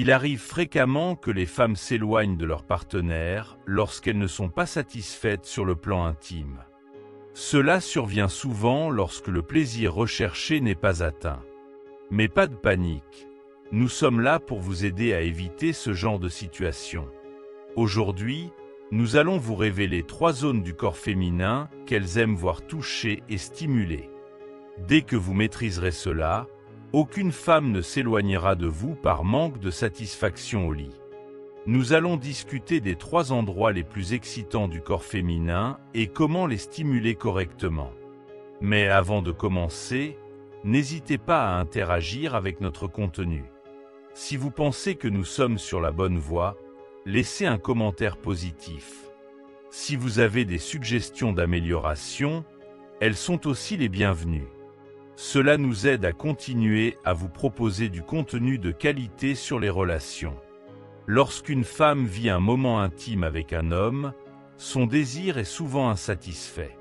Il arrive fréquemment que les femmes s'éloignent de leur partenaire lorsqu'elles ne sont pas satisfaites sur le plan intime. Cela survient souvent lorsque le plaisir recherché n'est pas atteint. Mais pas de panique, nous sommes là pour vous aider à éviter ce genre de situation. Aujourd'hui, nous allons vous révéler 3 zones du corps féminin qu'elles aiment voir toucher et stimuler. Dès que vous maîtriserez cela, aucune femme ne s'éloignera de vous par manque de satisfaction au lit. Nous allons discuter des 3 endroits les plus excitants du corps féminin et comment les stimuler correctement. Mais avant de commencer, n'hésitez pas à interagir avec notre contenu. Si vous pensez que nous sommes sur la bonne voie, laissez un commentaire positif. Si vous avez des suggestions d'amélioration, elles sont aussi les bienvenues. Cela nous aide à continuer à vous proposer du contenu de qualité sur les relations. Lorsqu'une femme vit un moment intime avec un homme, son désir est souvent insatisfait.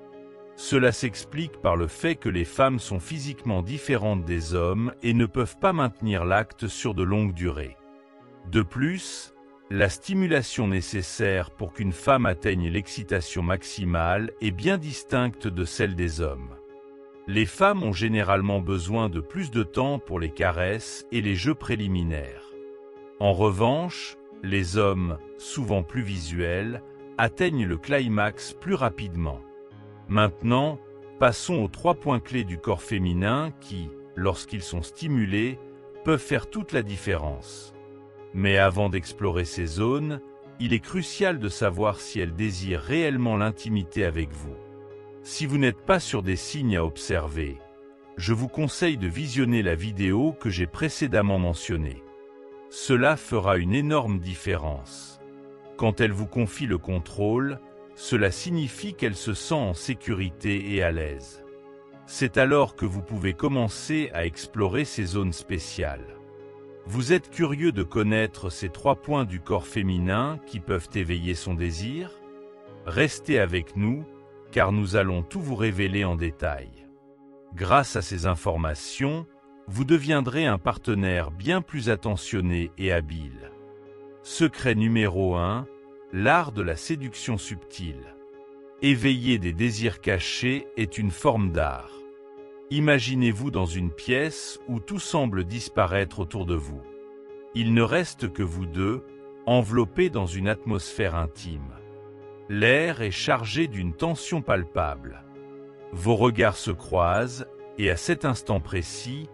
Cela s'explique par le fait que les femmes sont physiquement différentes des hommes et ne peuvent pas maintenir l'acte sur de longues durées. De plus, la stimulation nécessaire pour qu'une femme atteigne l'excitation maximale est bien distincte de celle des hommes. Les femmes ont généralement besoin de plus de temps pour les caresses et les jeux préliminaires. En revanche, les hommes, souvent plus visuels, atteignent le climax plus rapidement. Maintenant, passons aux 3 points clés du corps féminin qui, lorsqu'ils sont stimulés, peuvent faire toute la différence. Mais avant d'explorer ces zones, il est crucial de savoir si elles désirent réellement l'intimité avec vous. Si vous n'êtes pas sur des signes à observer, je vous conseille de visionner la vidéo que j'ai précédemment mentionnée. Cela fera une énorme différence. Quand elle vous confie le contrôle, cela signifie qu'elle se sent en sécurité et à l'aise. C'est alors que vous pouvez commencer à explorer ces zones spéciales. Vous êtes curieux de connaître ces 3 points du corps féminin qui peuvent éveiller son désir? Restez avec nous, car nous allons tout vous révéler en détail. Grâce à ces informations, vous deviendrez un partenaire bien plus attentionné et habile. Secret numéro 1, l'art de la séduction subtile. Éveiller des désirs cachés est une forme d'art. Imaginez-vous dans une pièce où tout semble disparaître autour de vous. Il ne reste que vous deux, enveloppés dans une atmosphère intime. L'air est chargé d'une tension palpable. Vos regards se croisent, et à cet instant précis,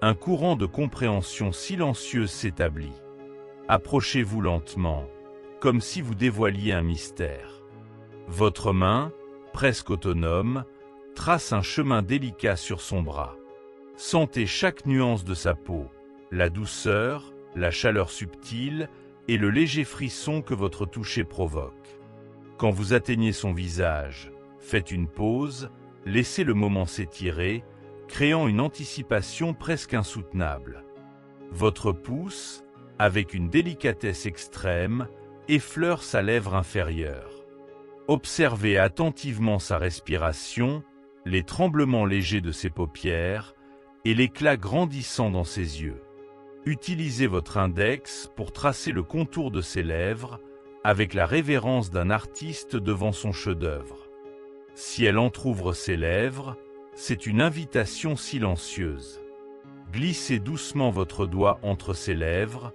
un courant de compréhension silencieuse s'établit. Approchez-vous lentement, comme si vous dévoiliez un mystère. Votre main, presque autonome, trace un chemin délicat sur son bras. Sentez chaque nuance de sa peau, la douceur, la chaleur subtile et le léger frisson que votre toucher provoque. Quand vous atteignez son visage, faites une pause, laissez le moment s'étirer, créant une anticipation presque insoutenable. Votre pouce, avec une délicatesse extrême, effleure sa lèvre inférieure. Observez attentivement sa respiration, les tremblements légers de ses paupières et l'éclat grandissant dans ses yeux. Utilisez votre index pour tracer le contour de ses lèvres avec la révérence d'un artiste devant son chef-d'œuvre. Si elle entr'ouvre ses lèvres, c'est une invitation silencieuse. Glissez doucement votre doigt entre ses lèvres,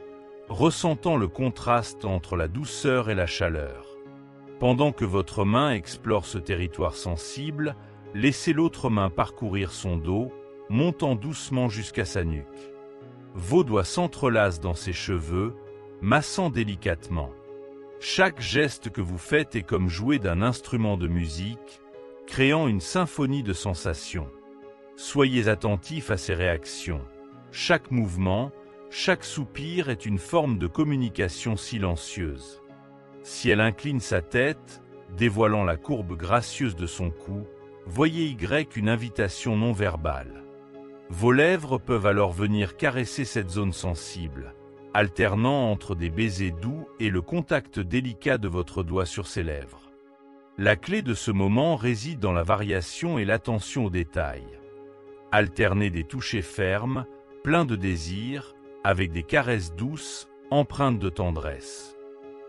ressentant le contraste entre la douceur et la chaleur. Pendant que votre main explore ce territoire sensible, laissez l'autre main parcourir son dos, montant doucement jusqu'à sa nuque. Vos doigts s'entrelacent dans ses cheveux, massant délicatement. Chaque geste que vous faites est comme jouer d'un instrument de musique, créant une symphonie de sensations. Soyez attentif à ses réactions. Chaque mouvement, chaque soupir est une forme de communication silencieuse. Si elle incline sa tête, dévoilant la courbe gracieuse de son cou, voyez une invitation non verbale. Vos lèvres peuvent alors venir caresser cette zone sensible, alternant entre des baisers doux et le contact délicat de votre doigt sur ses lèvres. La clé de ce moment réside dans la variation et l'attention aux détails. Alternez des touchés fermes, pleins de désir, avec des caresses douces, empreinte de tendresse.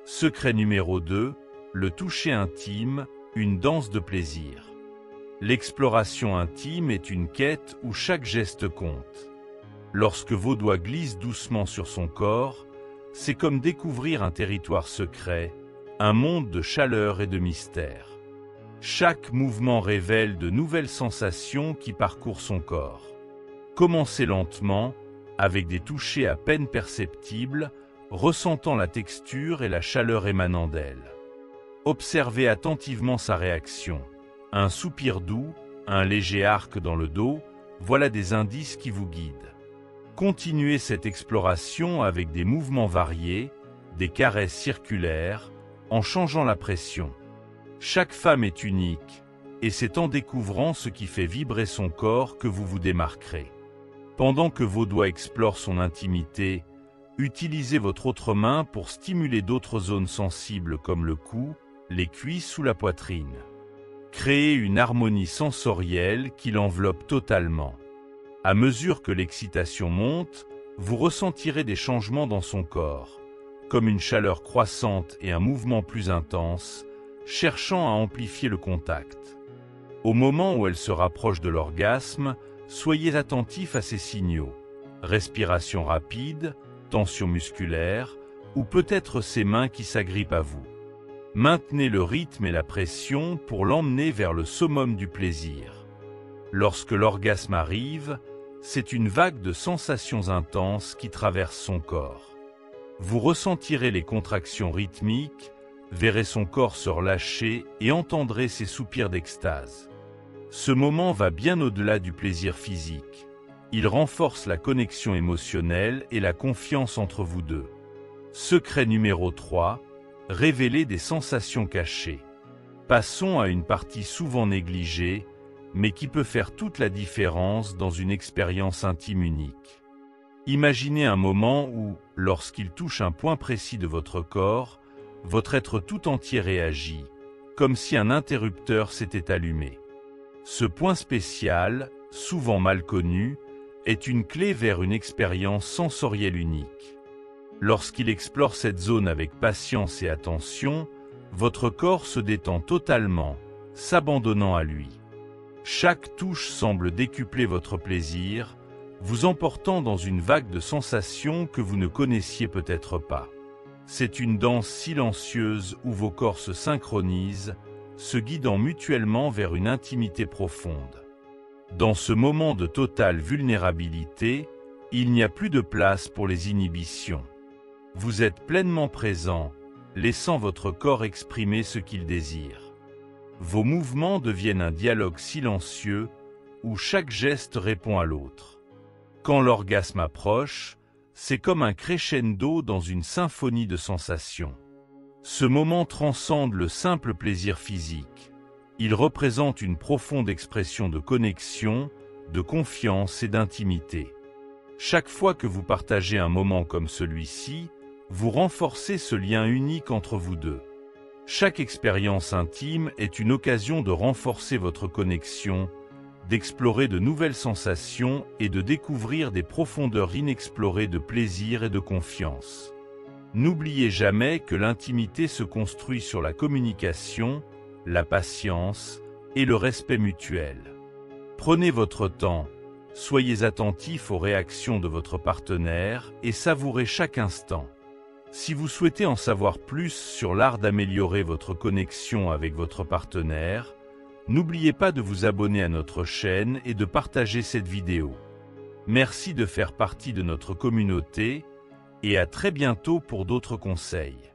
Secret numéro 2, le toucher intime, une danse de plaisir. L'exploration intime est une quête où chaque geste compte. Lorsque vos doigts glissent doucement sur son corps, c'est comme découvrir un territoire secret, un monde de chaleur et de mystère. Chaque mouvement révèle de nouvelles sensations qui parcourent son corps. Commencez lentement, avec des touchés à peine perceptibles, ressentant la texture et la chaleur émanant d'elle. Observez attentivement sa réaction. Un soupir doux, un léger arc dans le dos, voilà des indices qui vous guident. Continuez cette exploration avec des mouvements variés, des caresses circulaires, en changeant la pression. Chaque femme est unique, et c'est en découvrant ce qui fait vibrer son corps que vous vous démarquerez. Pendant que vos doigts explorent son intimité, utilisez votre autre main pour stimuler d'autres zones sensibles comme le cou, les cuisses ou la poitrine. Créez une harmonie sensorielle qui l'enveloppe totalement. À mesure que l'excitation monte, vous ressentirez des changements dans son corps, comme une chaleur croissante et un mouvement plus intense, cherchant à amplifier le contact. Au moment où elle se rapproche de l'orgasme, soyez attentif à ces signaux. Respiration rapide, tension musculaire, ou peut-être ses mains qui s'agrippent à vous. Maintenez le rythme et la pression pour l'emmener vers le summum du plaisir. Lorsque l'orgasme arrive, c'est une vague de sensations intenses qui traverse son corps. Vous ressentirez les contractions rythmiques, verrez son corps se relâcher et entendrez ses soupirs d'extase. Ce moment va bien au-delà du plaisir physique. Il renforce la connexion émotionnelle et la confiance entre vous deux. Secret numéro 3, révéler des sensations cachées. Passons à une partie souvent négligée, mais qui peut faire toute la différence dans une expérience intime unique. Imaginez un moment où, lorsqu'il touche un point précis de votre corps, votre être tout entier réagit, comme si un interrupteur s'était allumé. Ce point spécial, souvent mal connu, est une clé vers une expérience sensorielle unique. Lorsqu'il explore cette zone avec patience et attention, votre corps se détend totalement, s'abandonnant à lui. Chaque touche semble décupler votre plaisir, vous emportant dans une vague de sensations que vous ne connaissiez peut-être pas. C'est une danse silencieuse où vos corps se synchronisent, se guidant mutuellement vers une intimité profonde. Dans ce moment de totale vulnérabilité, il n'y a plus de place pour les inhibitions. Vous êtes pleinement présent, laissant votre corps exprimer ce qu'il désire. Vos mouvements deviennent un dialogue silencieux où chaque geste répond à l'autre. Quand l'orgasme approche, c'est comme un crescendo dans une symphonie de sensations. Ce moment transcende le simple plaisir physique. Il représente une profonde expression de connexion, de confiance et d'intimité. Chaque fois que vous partagez un moment comme celui-ci, vous renforcez ce lien unique entre vous deux. Chaque expérience intime est une occasion de renforcer votre connexion, d'explorer de nouvelles sensations et de découvrir des profondeurs inexplorées de plaisir et de confiance. N'oubliez jamais que l'intimité se construit sur la communication, la patience et le respect mutuel. Prenez votre temps, soyez attentif aux réactions de votre partenaire et savourez chaque instant. Si vous souhaitez en savoir plus sur l'art d'améliorer votre connexion avec votre partenaire, n'oubliez pas de vous abonner à notre chaîne et de partager cette vidéo. Merci de faire partie de notre communauté et à très bientôt pour d'autres conseils.